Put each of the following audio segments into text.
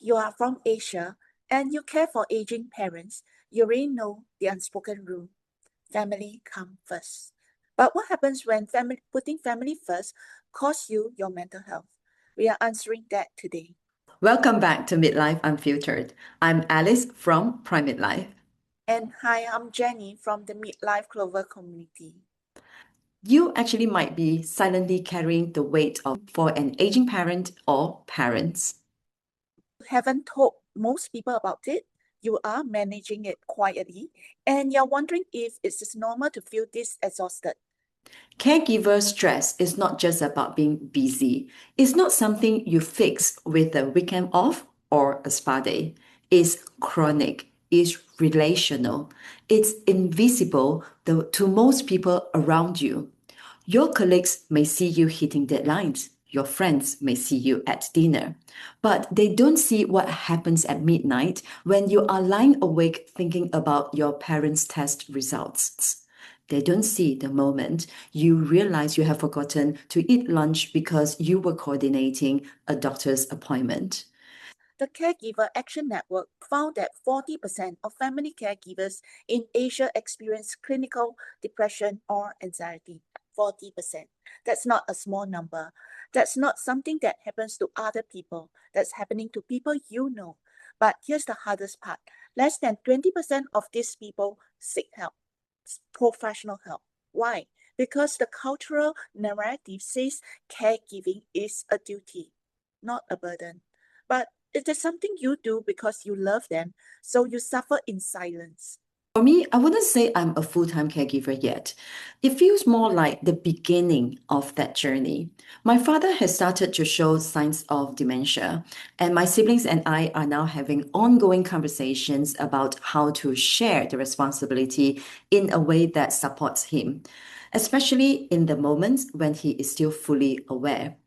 you are from Asia and you care for aging parents, you already know the unspoken rule. Family come first. But what happens when putting family first costs you your mental health? We are answering that today. Welcome back to Midlife Unfiltered. I'm Alice from primemidlife. And hi, I'm Jenny from the Midlife Clover community. You actually might be silently carrying the weight of for an aging parent or parents. You haven't told most people about it. You are managing it quietly, and you're wondering if it's normal to feel this exhausted. Caregiver stress is not just about being busy. It's not something you fix with a weekend off or a spa day. It's chronic, it's relational, it's invisible to most people around you. Your colleagues may see you hitting deadlines. Your friends may see you at dinner, but they don't see what happens at midnight when you are lying awake thinking about your parents' test results. They don't see the moment you realize you have forgotten to eat lunch because you were coordinating a doctor's appointment. The Caregiver Action Network found that 40% of family caregivers in Asia experience clinical depression or anxiety. 40%. That's not a small number. That's not something that happens to other people. That's happening to people you know. But here's the hardest part. Less than 20% of these people seek help, professional help. Why? Because the cultural narrative says caregiving is a duty, not a burden. But it is something you do because you love them, so you suffer in silence. For me, I wouldn't say I'm a full-time caregiver yet. It feels more like the beginning of that journey. My father has started to show signs of dementia, and my siblings and I are now having ongoing conversations about how to share the responsibility in a way that supports him, especially in the moments when he is still fully aware.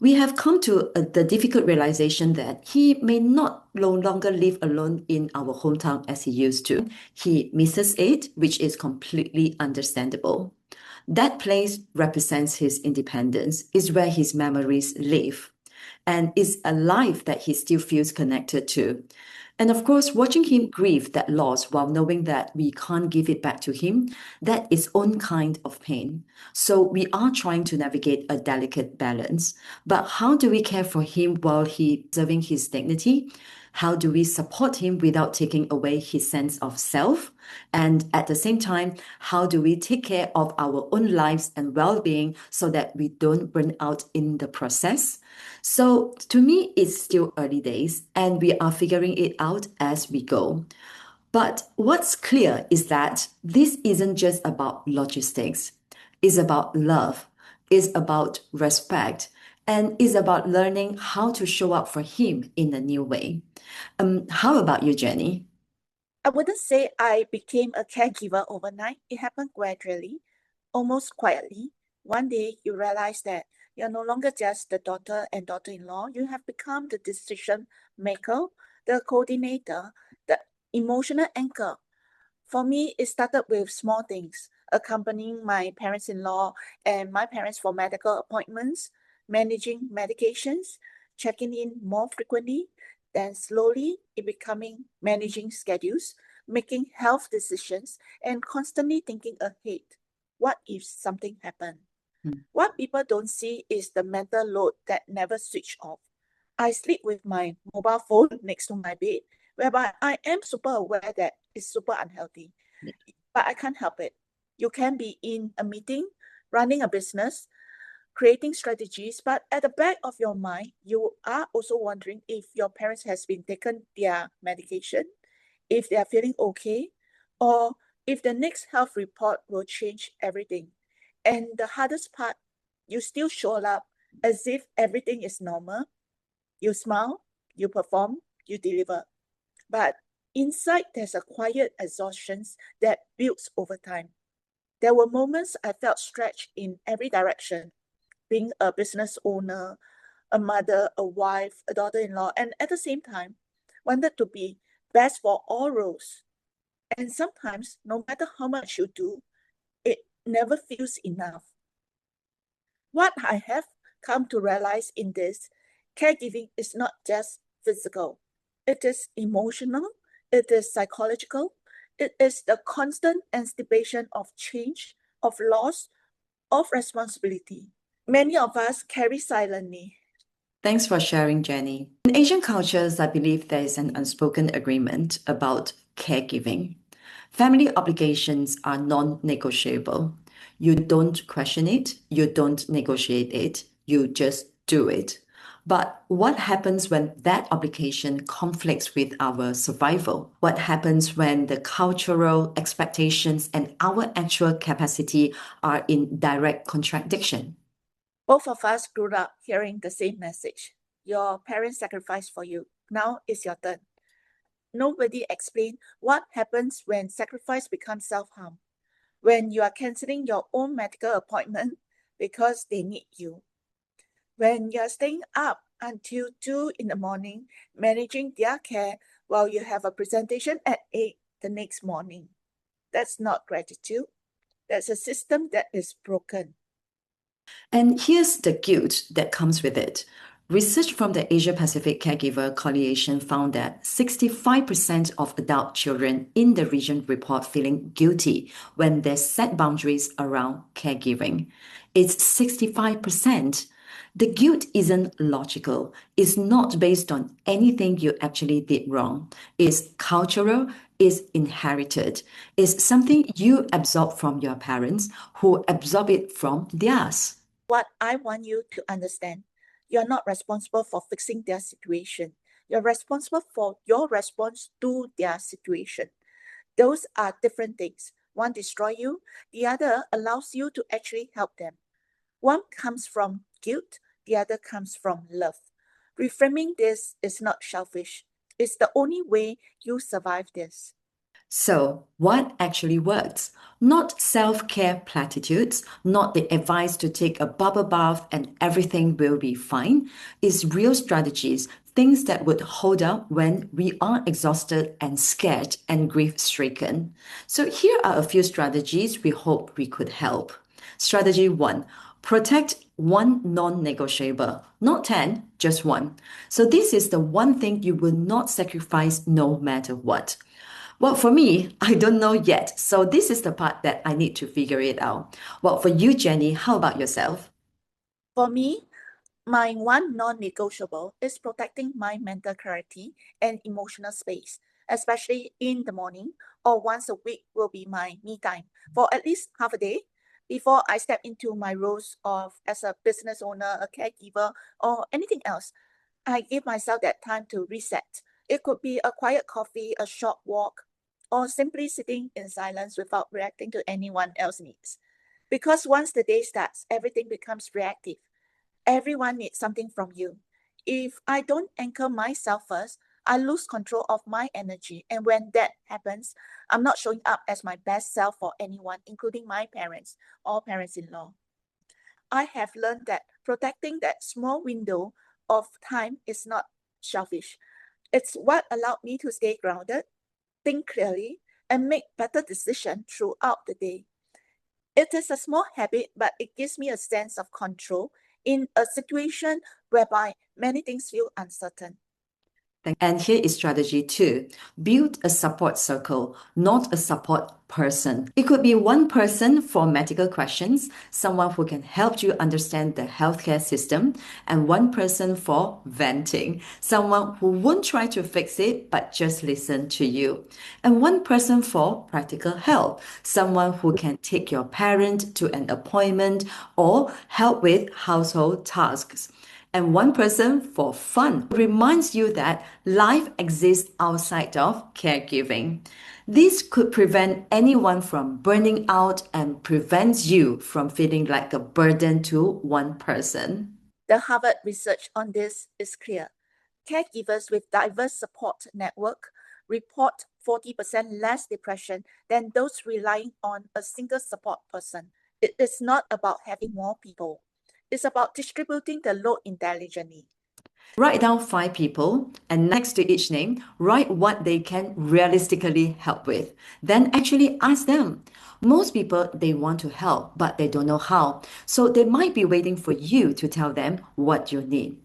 We have come to the difficult realization that he may not no longer live alone in our hometown as he used to. He misses it, which is completely understandable. That place represents his independence, is where his memories live, and is a life that he still feels connected to. And of course, watching him grieve that loss while knowing that we can't give it back to him, that is own kind of pain. So we are trying to navigate a delicate balance. But how do we care for him while he preserving his dignity? How do we support him without taking away his sense of self? And at the same time, how do we take care of our own lives and well-being so that we don't burn out in the process? So to me, it's still early days and we are figuring it out as we go. But what's clear is that this isn't just about logistics. It's about love, it's about respect, and it's about learning how to show up for him in a new way. How about you, Jenny? I wouldn't say I became a caregiver overnight. It happened gradually, almost quietly. One day you realize that you're no longer just the daughter and daughter-in-law. You have become the decision maker, the coordinator, the emotional anchor. For me, it started with small things, accompanying my parents-in-law and my parents for medical appointments, managing medications, checking in more frequently, then slowly it becoming managing schedules, making health decisions, and constantly thinking ahead. What if something happened? What people don't see is the mental load that never switch off. I sleep with my mobile phone next to my bed, whereby I am super aware that it's super unhealthy, but I can't help it. You can be in a meeting, running a business, creating strategies, but at the back of your mind, you are also wondering if your parents has been taken their medication, if they are feeling okay, or if the next health report will change everything. And the hardest part, you still show up as if everything is normal. You smile, you perform, you deliver. But inside, there's a quiet exhaustion that builds over time. There were moments I felt stretched in every direction, being a business owner, a mother, a wife, a daughter-in-law, and at the same time, wanted to be best for all roles. And sometimes, no matter how much you do, it never feels enough. What I have come to realize in this, caregiving is not just physical, It is emotional, it is psychological, it is the constant anticipation of change, of loss, of responsibility. Many of us carry silently. Thanks for sharing, Jenny. In Asian cultures, I believe there is an unspoken agreement about caregiving. Family obligations are non-negotiable. You don't question it, you don't negotiate it, you just do it. But what happens when that obligation conflicts with our survival? What happens when the cultural expectations and our actual capacity are in direct contradiction? Both of us grew up hearing the same message. Your parents sacrificed for you. Now it's your turn. Nobody explained what happens when sacrifice becomes self-harm. When you are canceling your own medical appointment because they need you. When you're staying up until 2 in the morning, managing their care while you have a presentation at 8 the next morning. That's not gratitude. That's a system that is broken. And here's the guilt that comes with it. Research from the Asia Pacific Caregiver Coalition found that 65% of adult children in the region report feeling guilty when they set boundaries around caregiving. It's 65%. The guilt isn't logical. It's not based on anything you actually did wrong. It's cultural, it's inherited. It's something you absorb from your parents who absorb it from theirs. What I want you to understand, you're not responsible for fixing their situation. You're responsible for your response to their situation. Those are different things. One destroys you, the other allows you to actually help them. One comes from guilt, the other comes from love. Reframing this is not selfish. It's the only way you survive this. So, what actually works? Not self care platitudes, not the advice to take a bubble bath and everything will be fine. It's real strategies, things that would hold up when we are exhausted and scared and grief stricken. So, here are a few strategies we hope we could help. Strategy one, protect one non negotiable, not 10, just one. So, this is the one thing you will not sacrifice no matter what. Well, for me, I don't know yet. So this is the part that I need to figure it out. Well, for you, Jenny, how about yourself? For me, my one non negotiable is protecting my mental clarity and emotional space, especially in the morning or once a week will be my me time for at least half a day before I step into my roles of as a business owner, a caregiver, or anything else. I give myself that time to reset. It could be a quiet coffee, a short walk, or simply sitting in silence without reacting to anyone else's needs. Because once the day starts, everything becomes reactive. Everyone needs something from you. If I don't anchor myself first, I lose control of my energy. And when that happens, I'm not showing up as my best self for anyone, including my parents or parents in law. I have learned that protecting that small window of time is not selfish. It's what allowed me to stay grounded, think clearly, and make better decisions throughout the day. It is a small habit, but it gives me a sense of control in a situation whereby many things feel uncertain. And here is strategy two. Build a support circle, not a support person. It could be one person for medical questions, someone who can help you understand the healthcare system, and one person for venting, someone who won't try to fix it but just listen to you. And one person for practical help, someone who can take your parent to an appointment or help with household tasks and one person for fun. Reminds you that life exists outside of caregiving. This could prevent anyone from burning out and prevents you from feeling like a burden to one person. The Harvard research on this is clear. Caregivers with diverse support network report 40% less depression than those relying on a single support person. It is not about having more people. It's about distributing the load intelligently. Write down five people and next to each name, write what they can realistically help with. Then actually ask them. Most people, they want to help, but they don't know how. So they might be waiting for you to tell them what you need.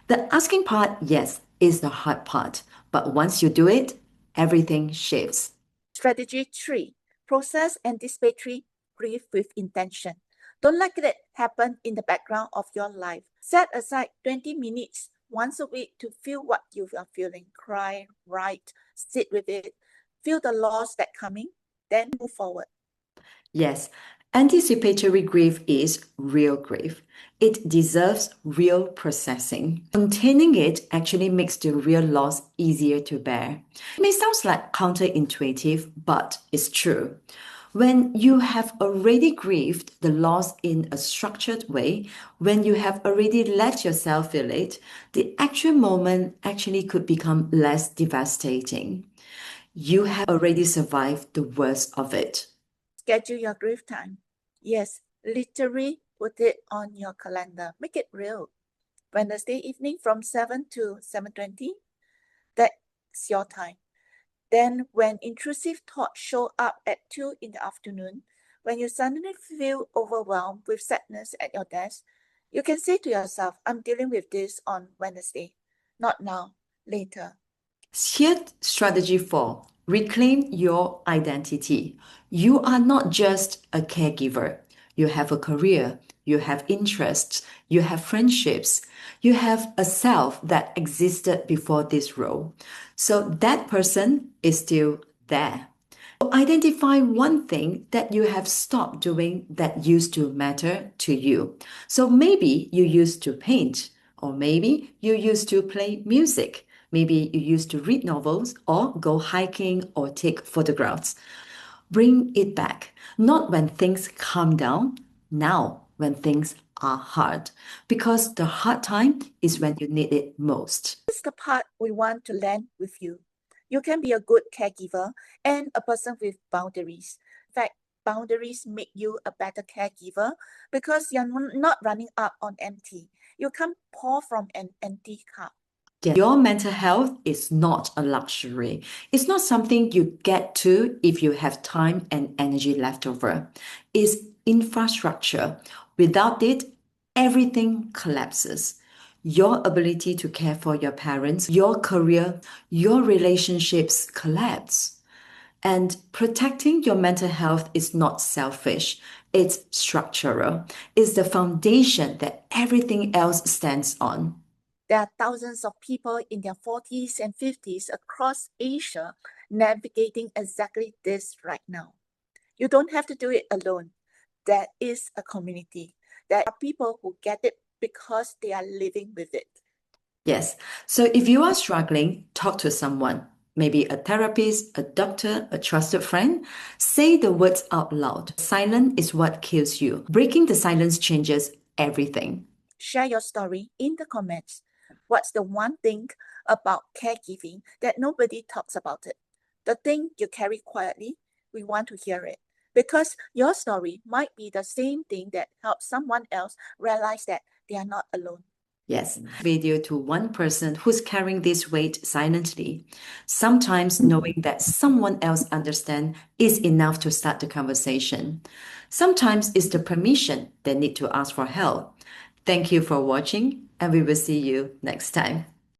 The asking part, yes, is the hard part. But once you do it, everything shifts. Strategy 3. Process anticipatory grief with intention. Don't let it happen in the background of your life. Set aside 20 minutes once a week to feel what you are feeling. Cry, write, sit with it. Feel the loss that's coming, then move forward. Yes, anticipatory grief is real grief. It deserves real processing. Containing it actually makes the real loss easier to bear. It may sound like counterintuitive, but it's true. When you have already grieved the loss in a structured way, when you have already let yourself feel it, the actual moment actually could become less devastating. You have already survived the worst of it. Schedule your grief time. Yes, literally put it on your calendar. Make it real. Wednesday evening from 7 to 7:20, that's your time. Then when intrusive thoughts show up at 2 in the afternoon, when you suddenly feel overwhelmed with sadness at your desk, you can say to yourself, I'm dealing with this on Wednesday. Not now, later. Here, strategy 4, reclaim your identity. You are not just a caregiver. You have a career, you have interests, you have friendships, you have a self that existed before this role. So that person is still there. Identify one thing that you have stopped doing that used to matter to you. So maybe you used to paint, or maybe you used to play music. Maybe you used to read novels or go hiking or take photographs. Bring it back, not when things calm down, now when things are hard. Because the hard time is when you need it most. This is the part we want to land with you. You can be a good caregiver and a person with boundaries. In fact, boundaries make you a better caregiver because you're not running up on empty. You can't pour from an empty cup. Your mental health is not a luxury. It's not something you get to if you have time and energy left over. It's infrastructure. Without it, everything collapses. Your ability to care for your parents, your career, your relationships collapse. And protecting your mental health is not selfish, it's structural. It's the foundation that everything else stands on. There are thousands of people in their 40s and 50s across Asia navigating exactly this right now. You don't have to do it alone. There is a community. There are people who get it because they are living with it. Yes. So if you are struggling, talk to someone, maybe a therapist, a doctor, a trusted friend. Say the words out loud. Silence is what kills you. Breaking the silence changes everything. Share your story in the comments. What's the one thing about caregiving that nobody talks about it? The thing you carry quietly, we want to hear it. Because your story might be the same thing that helps someone else realize that they are not alone. Yes, video to one person who's carrying this weight silently. Sometimes knowing that someone else understands is enough to start the conversation. Sometimes it's the permission they need to ask for help. Thank you for watching, and we will see you next time.